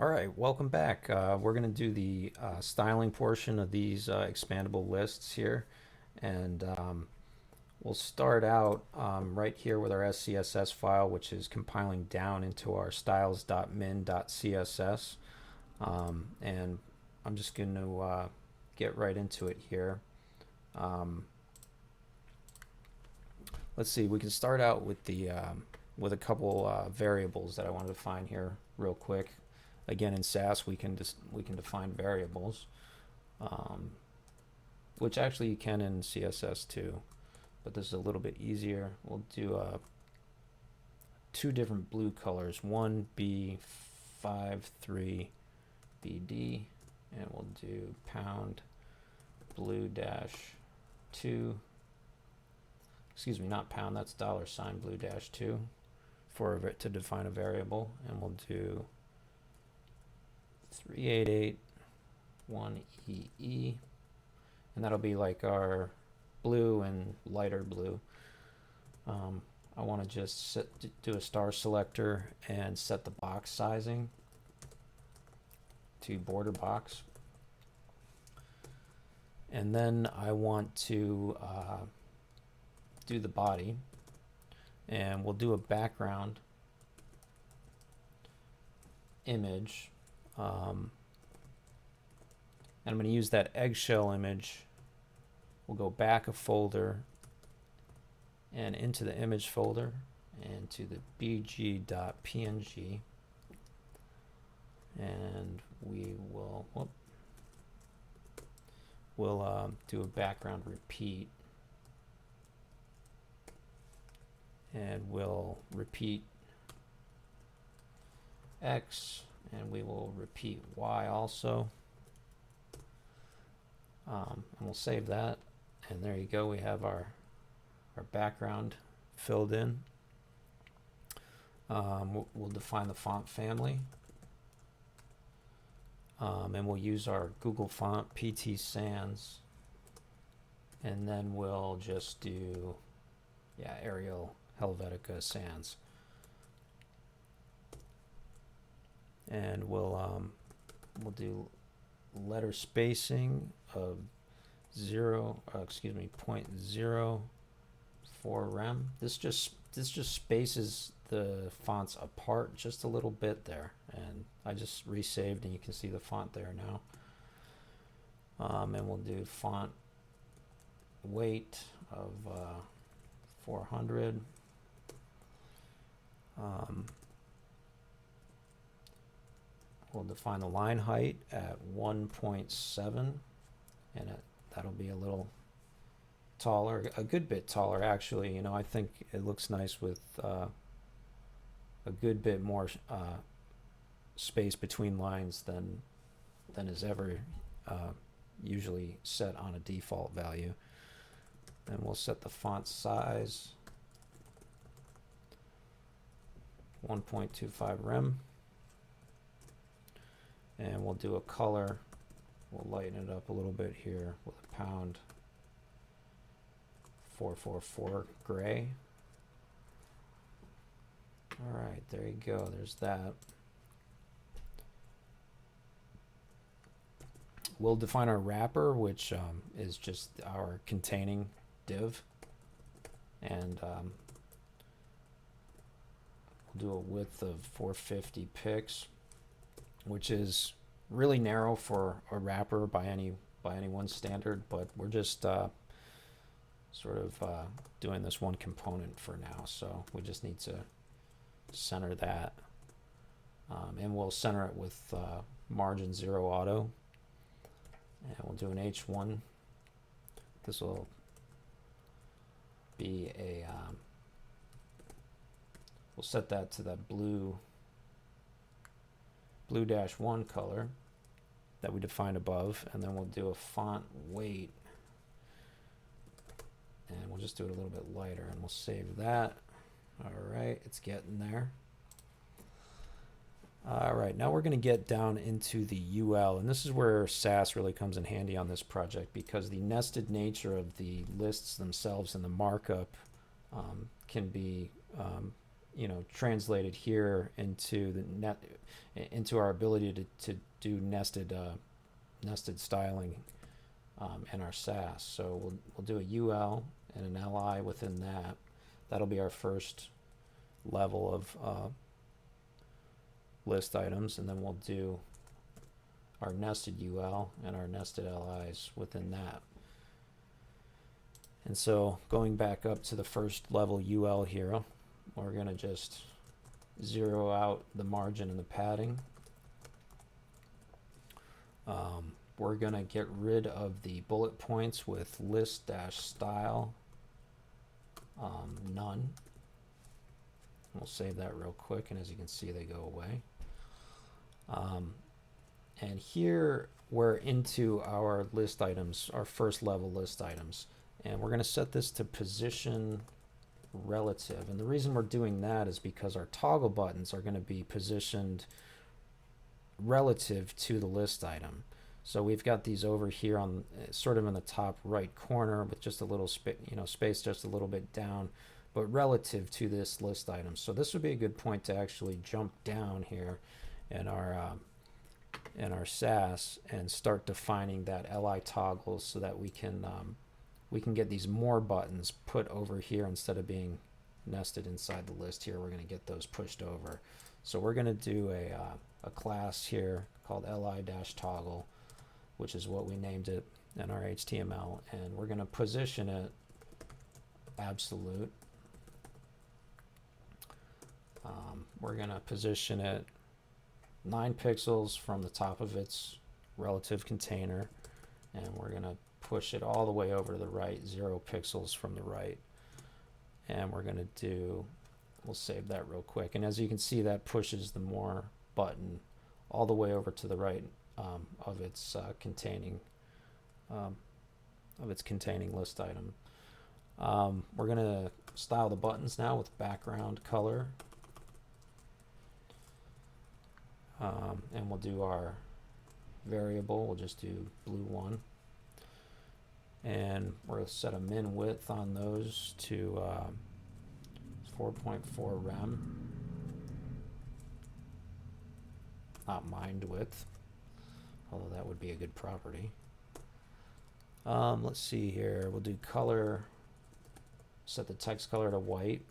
All right, welcome back. We're going to do the styling portion of these expandable lists here. And we'll start out right here with our SCSS file, which is compiling down into our styles.min.css. And I'm just going to get right into it here. Let's see, we can start out with the with a couple variables that I wanted to find here real quick. Again, in SASS, we can define variables, which actually you can in CSS too, but this is a little bit easier. We'll do two different blue colors, one B53BD, and we'll do pound blue dash 2. Excuse me, not pound. That's $ blue dash 2 for to define a variable, and we'll do 3881EE, and that'll be like our blue and lighter blue. I want to just do a star selector and set the box sizing to border box, and then I want to do the body, and we'll do a background image. And I'm going to use that eggshell image. We'll go back a folder and into the image folder and to the bg.png, and we will do a background repeat, and we'll repeat X, and we will repeat Y also. And we'll save that, and there you go, we have our background filled in. We'll define the font family, and we'll use our Google font PT Sans, and then we'll just do Arial Helvetica Sans, and we'll do letter spacing of 0.04 rem. This just spaces the fonts apart just a little bit there, and I just resaved, and you can see the font there now. And we'll do font weight of 400. We'll define the line height at 1.7, and that'll be a little taller, a good bit taller actually. You know, I think it looks nice with a good bit more space between lines than is ever usually set on a default value. And we'll set the font size 1.25 rem, and we'll do a color. We'll lighten it up a little bit here with a pound 444 gray. All right, there you go. There's that. We'll define our wrapper, which is just our containing div, and we'll do a width of 450 pix, which is really narrow for a wrapper by anyone's standard, but we're just sort of doing this one component for now, so we just need to center that, and we'll center it with margin 0 auto, and we'll do an H1. This will be a we'll set that to that blue dash 1 color that we defined above, and then we'll do a font weight, and we'll just do it a little bit lighter, and we'll save that. All right, it's getting there. All right, now we're going to get down into the UL, and this is where SASS really comes in handy on this project, because the nested nature of the lists themselves and the markup can be you know, translated here into the into our ability to do nested styling in our SASS. So we'll do a UL and an LI within that. That'll be our first level of list items, and then we'll do our nested UL and our nested LIs within that. And so going back up to the first level UL here, we're going to just zero out the margin and the padding. We're going to get rid of the bullet points with list-style none. We'll save that real quick, and as you can see, they go away. And here we're into our list items, our first level list items. And we're going to set this to position relative. And the reason we're doing that is because our toggle buttons are going to be positioned relative to the list item. So we've got these over here on sort of in the top right corner with just a little space just a little bit down, but relative to this list item. So this would be a good point to actually jump down here in our SASS and start defining that LI toggles so that we can get these more buttons put over here instead of being nested inside the list here. We're going to get those pushed over. So we're going to do a class here called li-toggle, which is what we named it in our HTML, and we're going to position it absolute. We're going to position it 9 pixels from the top of its relative container, and we're going to push it all the way over to the right, 0 pixels from the right. And we're going to do, we'll save that real quick. And as you can see, that pushes the more button all the way over to the right of its containing list item. We're going to style the buttons now with background color. And we'll do our variable. We'll just do blue 1. And we're going to set a min width on those to 4.4 rem. Not mind width, although that would be a good property. Let's see here. We'll do color. Set the text color to white.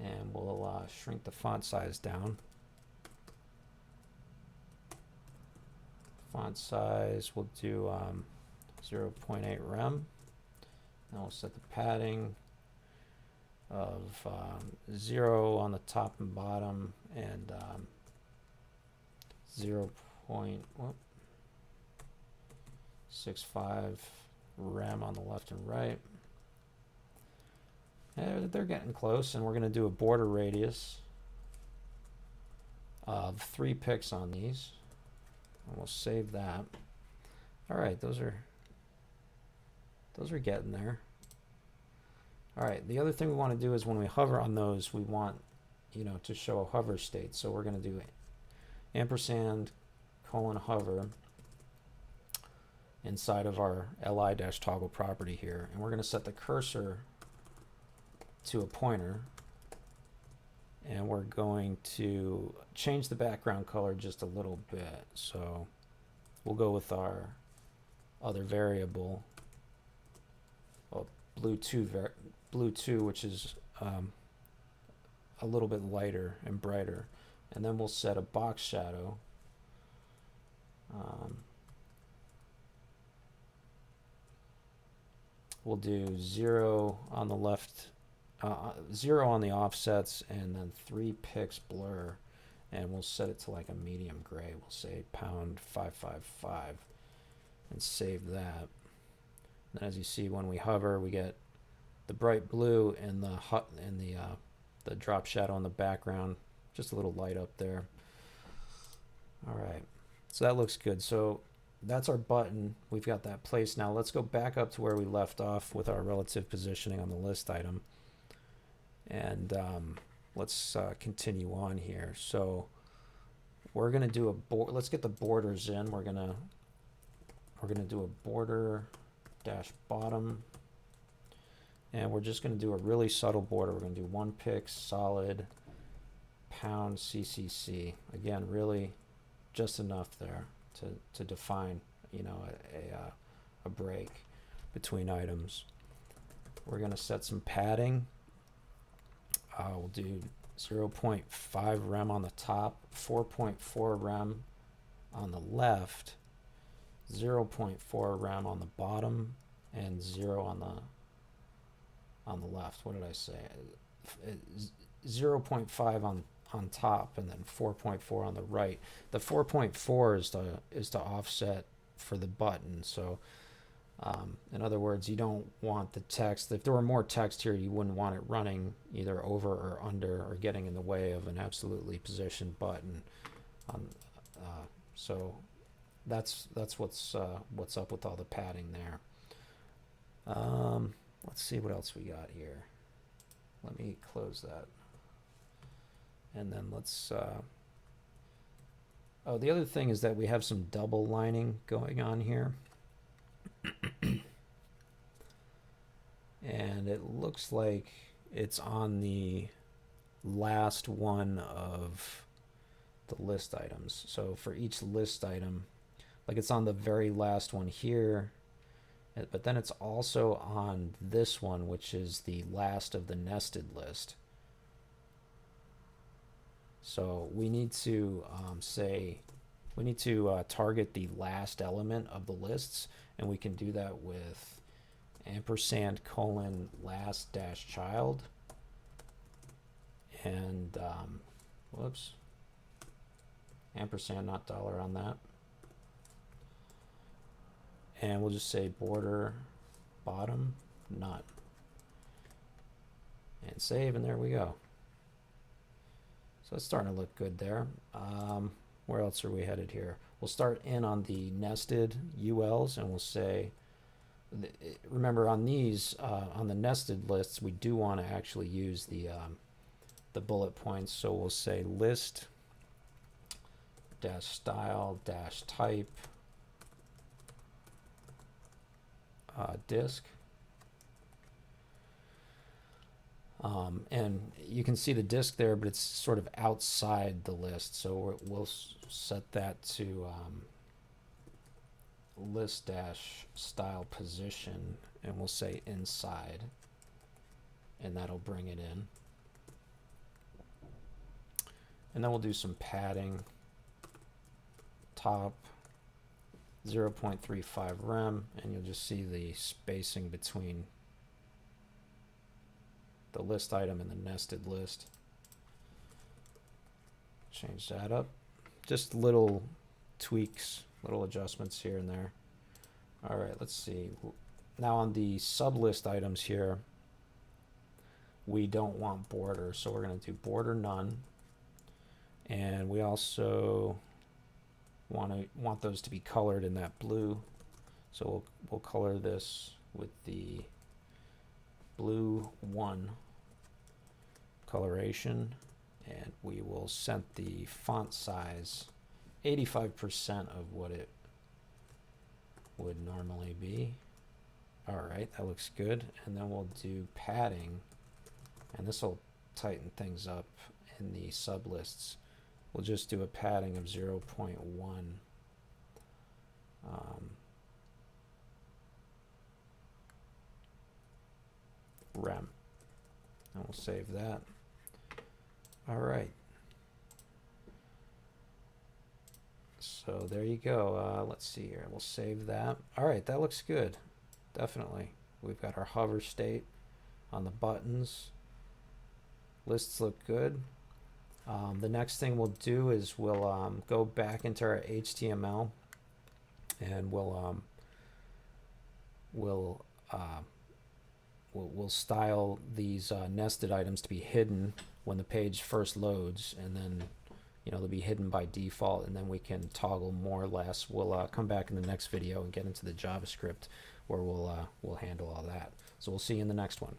And we'll shrink the font size down. Font size, we'll do 0.8 rem. Now we'll set the padding of 0 on the top and bottom, and 0.65 rem on the left and right. And they're getting close, and we're going to do a border radius of 3 pixels on these. And we'll save that. All right, those are getting there. All right, the other thing we want to do is when we hover on those, we want, to show a hover state. So we're going to do ampersand : hover inside of our li-toggle property here, and we're going to set the cursor to a pointer, and we're going to change the background color just a little bit. So we'll go with our other variable, blue 2, which is a little bit lighter and brighter. And then we'll set a box shadow. We'll do 0 on the left, 0 on the offsets, and then 3 pix blur, and we'll set it to like a medium gray. We'll say #555 and save that. And as you see, when we hover, we get the bright blue and the drop shadow in the background, just a little light up there. All right, so that looks good. So that's our button. We've got that placed. Now let's go back up to where we left off with our relative positioning on the list item. And let's continue on here. So we're going to do let's get the borders in. We're going to do a border dash bottom, And we're just going to do a really subtle border. We're going to do 1 pix solid pound CCC. Again, really just enough there to define, you know, a break between items. We're going to set some padding. We'll do 0.5 rem on the top, 4.4 rem on the left, 0.4 rem on the bottom, and 0 on the left. What did I say? 0.5 on top, and then 4.4 on the right. The 4.4 is to offset for the button. So in other words, you don't want the text, if there were more text here, you wouldn't want it running either over or under or getting in the way of an absolutely positioned button. So that's what's up with all the padding there. Let's see what else we got here. Let me close that. And then let's, oh, the other thing is that we have some double lining going on here. And it looks like it's on the last one of the list items. So for each list item, like it's on the very last one here, but then it's also on this one, which is the last of the nested list. So we need to target the last element of the lists, and we can do that with ampersand colon last dash child, and whoops, ampersand, not dollar on that, and we'll just say border bottom none, and save, and there we go. So it's starting to look good there. Where else are we headed here? We'll start in on the nested ULs, and we'll say, remember on these, on the nested lists, we do want to actually use the bullet points. So we'll say list dash style dash type disk. And you can see the disk there, but it's sort of outside the list. So we'll set that to list dash style position, and we'll say inside, and that'll bring it in. And then we'll do some padding. Top 0.35 rem, and you'll just see the spacing between the list item and the nested list. Change that up. Just little tweaks, little adjustments here and there. All right, let's see. Now on the sublist items here, we don't want border, so we're going to do border none. And we also want those to be colored in that blue. So we'll color this with the blue 1 coloration, and we will set the font size 85% of what it would normally be. All right, that looks good. And then we'll do padding, and this will tighten things up in the sublists. We'll just do a padding of 0.1. Rem, and we'll save that. All right, so there you go. Let's see here, we'll save that. All right, that looks good. Definitely, we've got our hover state on the buttons. Lists look good. The next thing we'll do is we'll go back into our HTML, and we'll style these nested items to be hidden when the page first loads, and then they'll be hidden by default, and then we can toggle more or less. We'll come back in the next video and get into the JavaScript where we'll handle all that. So we'll see you in the next one.